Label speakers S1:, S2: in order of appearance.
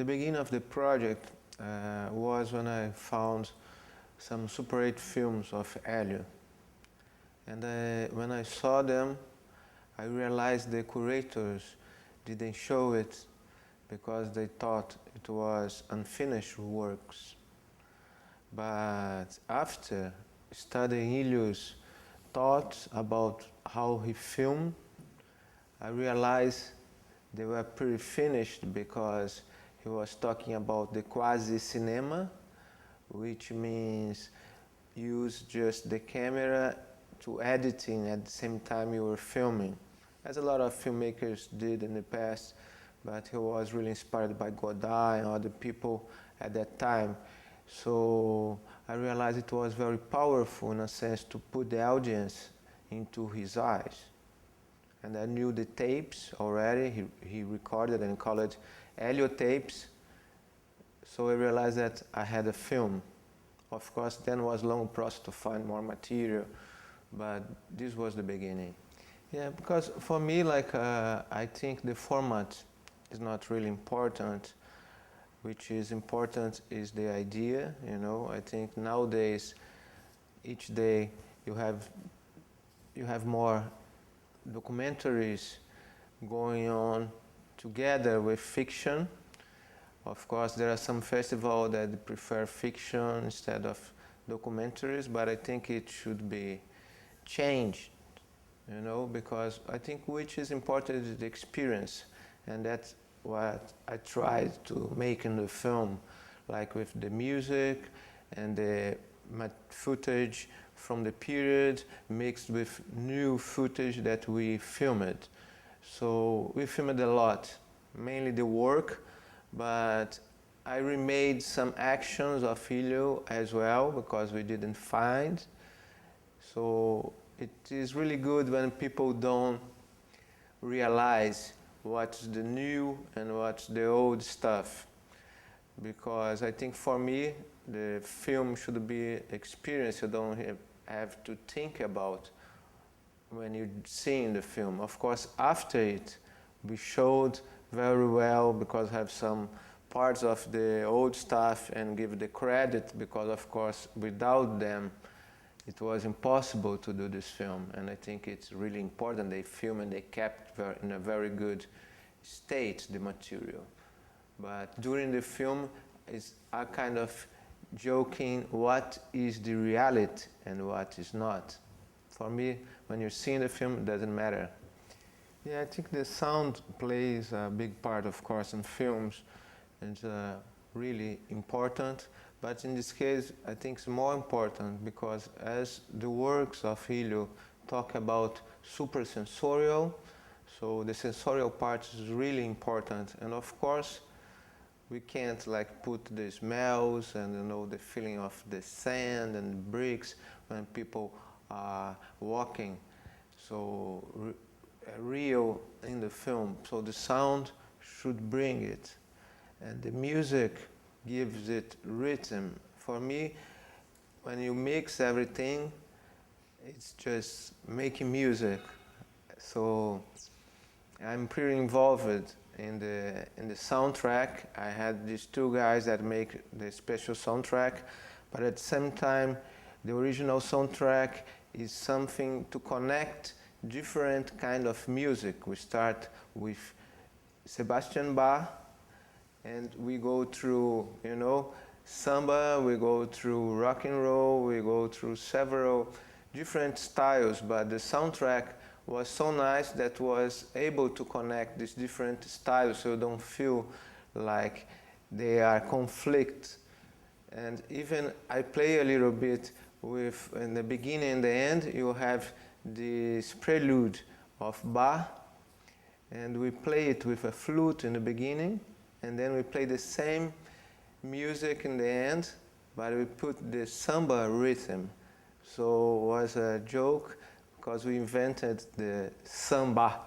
S1: beginning of the project was when I found some Super 8 films of HELIO. And when I saw them, I realized the curators didn't show it because they thought it was unfinished works. But after studying HELIO's thoughts about how he filmed, I realized they were pretty finished because he was talking about the quasi-cinema, which means use just the camera to editing at the same time you were filming, as a lot of filmmakers did in the past, but he was really inspired by Godard and other people at that time. So I realized it was very powerful in a sense to put the audience into his eyes. And I knew the tapes already, he recorded and called it HELIO tapes. So I realized that I had a film. Of course, then was a long process to find more material, but this was the beginning. Yeah, because for me, I think the format is not really important. Which is important is the idea, you know. I think nowadays, each day you have more documentaries going on together with fiction. Of course, there are some festivals that prefer fiction instead of documentaries, but I think it should be changed, you know, because I think which is important is the experience, and that's what I tried to make in the film, like with the music and the footage from the period mixed with new footage that we filmed. So we filmed a lot, mainly the work, but I remade some actions of HELIO as well because we didn't find. So it is really good when people don't realize what's the new and what's the old stuff, because I think for me the film should be experience you don't have to think about when you're seeing the film. Of course, after it we showed very well because have some parts of the old stuff and give the credit, because of course without them it was impossible to do this film, and I think it's really important they film and they kept in a very good state the material. But during the film is a kind of joking what is the reality and what is not. For me, when you're seeing the film, it doesn't matter. Yeah, I think the sound plays a big part, of course, in films. It's really important. But in this case, I think it's more important because as the works of HELIO talk about supersensorial, so the sensorial part is really important. And of course, we can't put the smells and the feeling of the sand and bricks when people are walking. So real in the film. So the sound should bring it. And the music gives it rhythm. For me, when you mix everything, it's just making music. So I'm pretty involved in the soundtrack. I had these two guys that make the special soundtrack, but at the same time, the original soundtrack is something to connect different kind of music. We start with Sebastian Bach, and we go through, samba, we go through rock and roll, we go through several different styles, but the soundtrack was so nice that was able to connect these different styles so you don't feel like they are conflict. And even I play a little bit with, in the beginning and the end, you have this prelude of Bach, and we play it with a flute in the beginning, and then we play the same music in the end, but we put the samba rhythm. So it was a joke because we invented the samba,